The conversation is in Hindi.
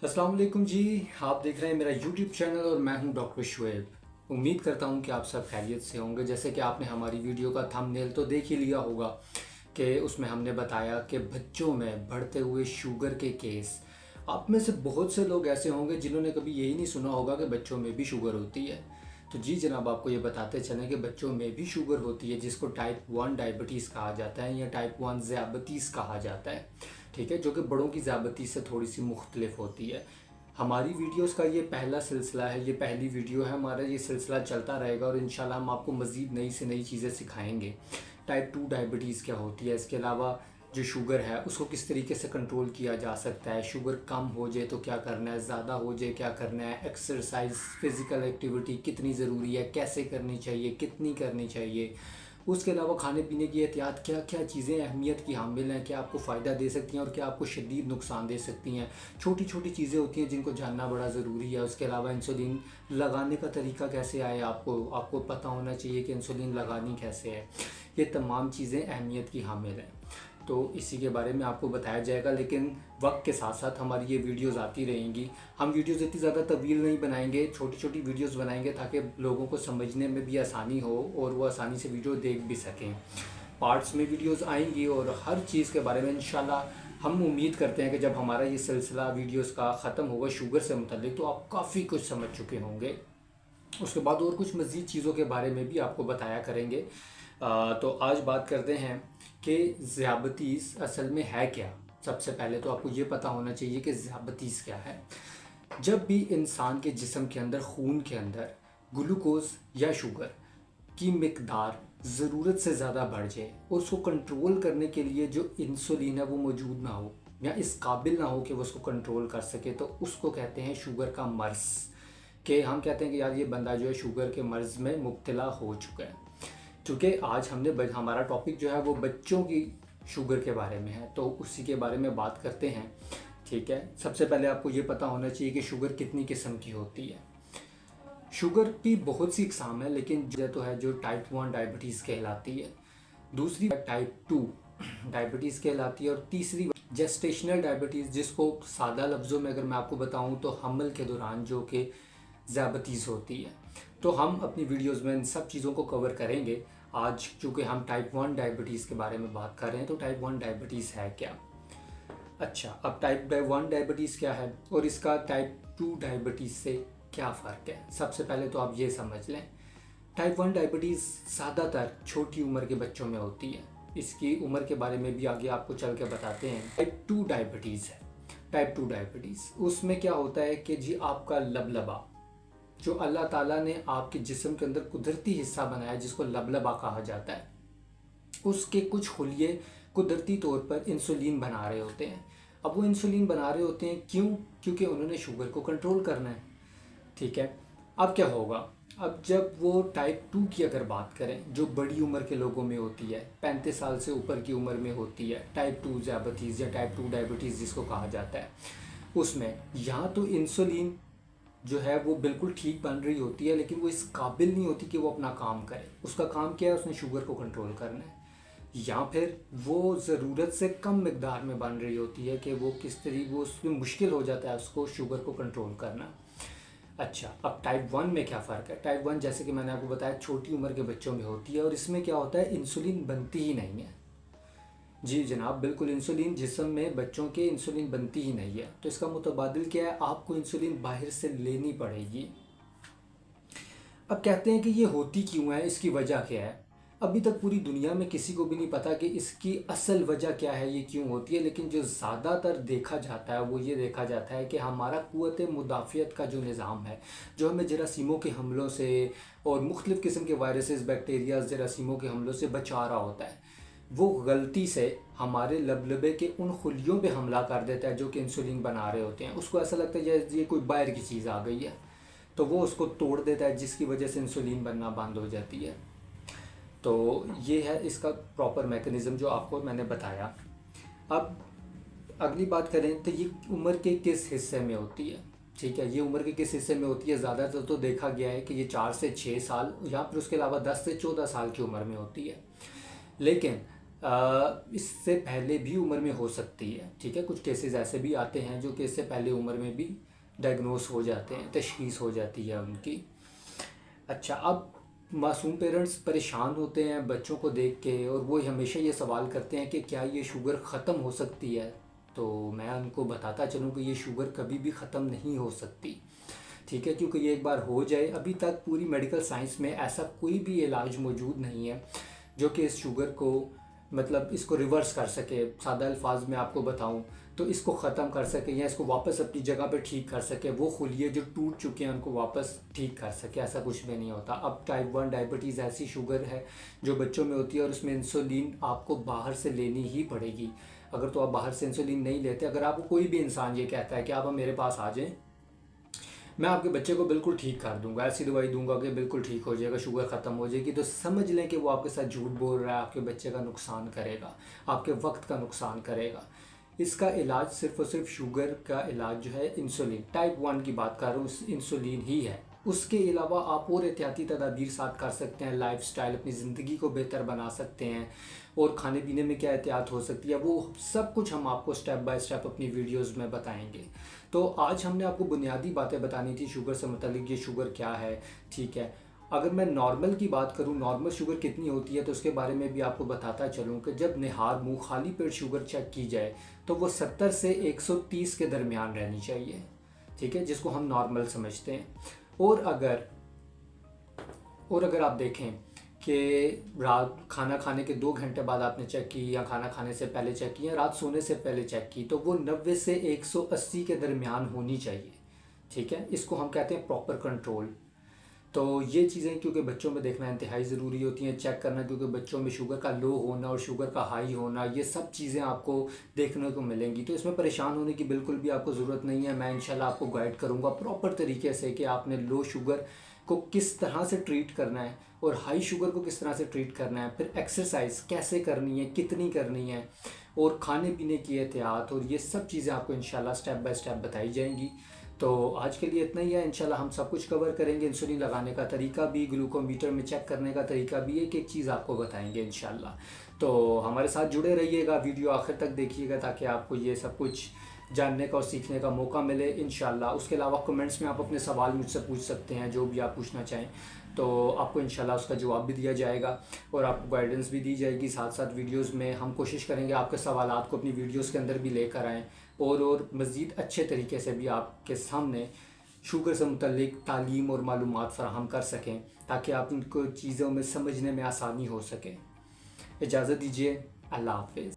अस्सलाम वालेकुम जी। आप देख रहे हैं मेरा यूट्यूब चैनल और मैं हूं डॉक्टर शुएब। उम्मीद करता हूं कि आप सब खैरियत से होंगे। जैसे कि आपने हमारी वीडियो का थंबनेल तो देख ही लिया होगा कि उसमें हमने बताया कि बच्चों में बढ़ते हुए शुगर के केस। आप में से बहुत से लोग ऐसे होंगे जिन्होंने कभी यही नहीं सुना होगा कि बच्चों में भी शुगर होती है। तो जी जनाब, आपको ये बताते चलें कि बच्चों में भी शुगर होती है, जिसको टाइप 1 डायबिटीज़ कहा जाता है या टाइप 1 ज़ियाबतीस कहा जाता है। ठीक है, जो कि बड़ों की ज़ियाबतीस से थोड़ी सी मुख्तलिफ होती है। हमारी वीडियोस का ये पहला सिलसिला है, ये पहली वीडियो है हमारा। ये सिलसिला चलता रहेगा और इंशाल्लाह हम आपको मज़ीद नई से नई चीज़ें सिखाएंगे। टाइप 2 डायबिटीज़ क्या होती है, इसके अलावा जो शुगर है उसको किस तरीके से कंट्रोल किया जा सकता है, शुगर कम हो जाए तो क्या करना है, ज़्यादा हो जाए क्या करना है, एक्सरसाइज फिज़िकल एक्टिविटी कितनी ज़रूरी है, कैसे करनी चाहिए, कितनी करनी चाहिए, उसके अलावा खाने पीने की एहतियात, क्या क्या चीज़ें अहमियत की हामिल हैं, क्या आपको फ़ायदा दे सकती हैं और क्या आपको शदीद नुकसान दे सकती हैं। छोटी छोटी चीज़ें होती हैं जिनको जानना बड़ा ज़रूरी है। उसके अलावा इंसुलिन लगाने का तरीका कैसे आए, आपको पता होना चाहिए कि इंसुलिन लगानी कैसे है। ये तमाम चीज़ें अहमियत की हामिल हैं, तो इसी के बारे में आपको बताया जाएगा। लेकिन वक्त के साथ साथ हमारी ये वीडियोस आती रहेंगी। हम वीडियोस इतनी ज़्यादा तवील नहीं बनाएंगे, छोटी छोटी वीडियोस बनाएंगे ताकि लोगों को समझने में भी आसानी हो और वो आसानी से वीडियो देख भी सकें। पार्ट्स में वीडियोस आएंगी और हर चीज़ के बारे में इंशाल्लाह हम उम्मीद करते हैं कि जब हमारा ये सिलसिला वीडियोस का ख़त्म होगा शुगर से मुतल्लिक, तो आप काफ़ी कुछ समझ चुके होंगे। उसके बाद और कुछ मज़ीद चीज़ों के बारे में भी आपको बताया करेंगे। तो आज बात करते हैं कि ज़ियाबतीस असल में है क्या। सबसे पहले तो आपको ये पता होना चाहिए कि ज़ियाबतीस क्या है। जब भी इंसान के जिस्म के अंदर, खून के अंदर ग्लूकोज या शुगर की मिकदार ज़रूरत से ज़्यादा बढ़ जाए और उसको कंट्रोल करने के लिए जो इंसुलिन है वो मौजूद ना हो या इस काबिल ना हो कि वो उसको कंट्रोल कर सके, तो उसको कहते हैं शुगर का मर्ज़। कि हम कहते हैं कि यार ये बंदा जो है शुगर के मर्ज़ में मुब्तला हो चुका है। क्योंकि आज हमारा टॉपिक जो है वो बच्चों की शुगर के बारे में है, तो उसी के बारे में बात करते हैं। ठीक है, सबसे पहले आपको ये पता होना चाहिए कि शुगर कितनी किस्म की होती है। शुगर की बहुत सी इकसाम है, लेकिन जो तो है जो टाइप 1 डायबिटीज़ कहलाती है, दूसरी टाइप 2 डायबिटीज़ कहलाती है और तीसरी जेस्टेशनल डायबिटीज़, जिसको सादा लफ्ज़ों में अगर मैं आपको बताऊं तो हमल के दौरान जो कि ज़ियाबतीस होती है। तो हम अपनी वीडियोस में इन सब चीज़ों को कवर करेंगे। आज चूँकि हम टाइप 1 डायबिटीज़ के बारे में बात कर रहे हैं, तो टाइप 1 डायबिटीज़ है क्या। अच्छा, अब टाइप 1 डायबिटीज़ क्या है और इसका टाइप 2 डायबिटीज़ से क्या फ़र्क है। सबसे पहले तो आप ये समझ लें, टाइप 1 डायबिटीज़ ज़्यादातर छोटी उम्र के बच्चों में होती है। इसकी उम्र के बारे में भी आगे आपको चल के बताते हैं। टाइप 2 डायबिटीज़ है। टाइप 2 डायबिटीज़ उसमें क्या होता है कि जी आपका लबलबा, जो अल्लाह ताला ने आपके जिस्म के अंदर कुदरती हिस्सा बनाया जिसको लबलबा कहा जाता है, उसके कुछ खुलिये कुदरती तौर पर इंसुलिन बना रहे होते हैं। अब वो इंसुलिन बना रहे होते हैं क्यों? क्योंकि उन्होंने शुगर को कंट्रोल करना है। ठीक है, अब क्या होगा, अब जब वो टाइप 2 की अगर बात करें, जो बड़ी उम्र के लोगों में होती है, 35 साल से ऊपर की उम्र में होती है, टाइप 2 ज़ियाबतीस या टाइप 2 डायबिटीज़ जिसको कहा जाता है, उसमें यहाँ तो इंसुलिन जो है वो बिल्कुल ठीक बन रही होती है, लेकिन वो इस काबिल नहीं होती कि वो अपना काम करे। उसका काम क्या है, उसने शुगर को कंट्रोल करना है, या फिर वो ज़रूरत से कम मिकदार में बन रही होती है कि वो किस तरीके, वो उसमें मुश्किल हो जाता है उसको शुगर को कंट्रोल करना। अच्छा, अब टाइप 1 में क्या फ़र्क है। टाइप 1 जैसे कि मैंने आपको बताया छोटी उम्र के बच्चों में होती है और इसमें क्या होता है, इंसुलिन बनती ही नहीं है। जी जनाब, बिल्कुल इंसुलिन जिस्म में बच्चों के इंसुलिन बनती ही नहीं है। तो इसका मुतबादिल क्या है, आपको इंसुलिन बाहर से लेनी पड़ेगी। अब कहते हैं कि ये होती क्यों है, इसकी वजह क्या है। अभी तक पूरी दुनिया में किसी को भी नहीं पता कि इसकी असल वजह क्या है, ये क्यों होती है। लेकिन जो ज़्यादातर देखा जाता है वो ये देखा जाता है कि हमारा क़ुव्वत मुदाफ़ियत का जो निज़ाम है, जो हमें जरासीमों के हमलों से और मुख्तलिफ़ किस्म के वायरसेस, बैक्टीरियाज, जरासीमों के हमलों से बचा रहा होता है, वो गलती से हमारे लबलबे के उन खुलियों पे हमला कर देता है जो कि इंसुलिन बना रहे होते हैं। उसको ऐसा लगता है ये कोई बाहर की चीज़ आ गई है, तो वो उसको तोड़ देता है, जिसकी वजह से इंसुलिन बनना बंद हो जाती है। तो ये है इसका प्रॉपर मैकेनिज़्म जो आपको मैंने बताया। अब अगली बात करें तो ये उम्र के किस हिस्से में होती है। ठीक है, ये उम्र के किस हिस्से में होती है, ज़्यादातर तो देखा गया है कि ये 4 से 6 साल या फिर उसके अलावा 10 से 14 साल की उम्र में होती है। लेकिन इससे पहले भी उम्र में हो सकती है। ठीक है, कुछ केसेस ऐसे भी आते हैं जो कि इससे पहले उम्र में भी डायग्नोस हो जाते हैं, तशखीस हो जाती है उनकी। अच्छा, अब मासूम पेरेंट्स परेशान होते हैं बच्चों को देख के, और वो हमेशा ये सवाल करते हैं कि क्या ये शुगर ख़त्म हो सकती है। तो मैं उनको बताता चलूँ कि ये शुगर कभी भी ख़त्म नहीं हो सकती। ठीक है, क्योंकि ये एक बार हो जाए, अभी तक पूरी मेडिकल साइंस में ऐसा कोई भी इलाज मौजूद नहीं है जो कि इस शुगर को मतलब इसको रिवर्स कर सके। सादा अल्फाज में आपको बताऊं तो इसको ख़त्म कर सके या इसको वापस अपनी जगह पे ठीक कर सके। वो खुलिए जो टूट चुके हैं उनको वापस ठीक कर सके, ऐसा कुछ भी नहीं होता। अब टाइप 1 डायबिटीज़ ऐसी शुगर है जो बच्चों में होती है, और उसमें इंसुलिन आपको बाहर से लेनी ही पड़ेगी। अगर तो आप बाहर से इंसुलिन नहीं लेते, अगर आपको कोई भी इंसान ये कहता है कि आप मेरे पास आ जाएँ, मैं आपके बच्चे को बिल्कुल ठीक कर दूंगा, ऐसी दवाई दूंगा कि बिल्कुल ठीक हो जाएगा, शुगर ख़त्म हो जाएगी, तो समझ लें कि वो आपके साथ झूठ बोल रहा है, आपके बच्चे का नुकसान करेगा, आपके वक्त का नुकसान करेगा। इसका इलाज सिर्फ और सिर्फ शुगर का इलाज जो है इंसुलिन, टाइप 1 की बात कर रहा हूँ, इंसुलिन ही है। उसके अलावा आप और एहतियाती तदाबीर साथ कर सकते हैं, लाइफस्टाइल अपनी ज़िंदगी को बेहतर बना सकते हैं, और खाने पीने में क्या एहतियात हो सकती है, वो सब कुछ हम आपको स्टेप बाय स्टेप अपनी वीडियोस में बताएंगे। तो आज हमने आपको बुनियादी बातें बतानी थी शुगर से मतलब, ये शुगर क्या है। ठीक है, अगर मैं नॉर्मल की बात करूं, नॉर्मल शुगर कितनी होती है, तो उसके बारे में भी आपको बताता चलूं कि जब निहार मुँह खाली पेट शुगर चेक की जाए तो वो 70 से 130 के दरमियान रहनी चाहिए। ठीक है, जिसको हम नॉर्मल समझते हैं। और अगर आप देखें कि रात खाना खाने के 2 घंटे बाद आपने चेक की, या खाना खाने से पहले चेक की, या रात सोने से पहले चेक की, तो वो 90 से 180 के दरमियान होनी चाहिए। ठीक है, इसको हम कहते हैं प्रॉपर कंट्रोल। तो ये चीज़ें क्योंकि बच्चों में देखना इंतहाई ज़रूरी होती हैं, चेक करना, क्योंकि बच्चों में शुगर का लो होना और शुगर का हाई होना, ये सब चीज़ें आपको देखने को मिलेंगी। तो इसमें परेशान होने की बिल्कुल भी आपको ज़रूरत नहीं है। मैं इंशाल्लाह आपको गाइड करूँगा प्रॉपर तरीके से कि आपने लो शुगर को किस तरह से ट्रीट करना है और हाई शुगर को किस तरह से ट्रीट करना है, फिर एक्सरसाइज कैसे करनी है, कितनी करनी है, और खाने पीने की एहतियात, और ये सब चीज़ें आपको इंशाल्लाह स्टेप बाय स्टेप बताई जाएंगी। तो आज के लिए इतना ही है। इंशाल्लाह हम सब कुछ कवर करेंगे, इंसुलिन लगाने का तरीका भी, ग्लूकोमीटर में चेक करने का तरीका भी, एक एक चीज़ आपको बताएंगे इंशाल्लाह। तो हमारे साथ जुड़े रहिएगा, वीडियो आखिर तक देखिएगा ताकि आपको ये सब कुछ जानने का और सीखने का मौका मिले इंशाल्लाह। उसके अलावा कमेंट्स में आप अपने सवाल मुझसे पूछ सकते हैं, जो भी आप पूछना चाहें, तो आपको इंशाल्लाह उसका जवाब भी दिया जाएगा और आपको गाइडेंस भी दी जाएगी। साथ साथ वीडियोस में हम कोशिश करेंगे आपके सवालात को अपनी वीडियोस के अंदर भी लेकर आएँ, और मज़ीद अच्छे तरीके से भी आपके सामने शुगर से मुतल्लिक तालीम और मालूमात फ़राहम कर सकें, ताकि आप इनको चीज़ों में समझने में आसानी हो सके। इजाज़त दीजिए, अल्लाह हाफ़िज़।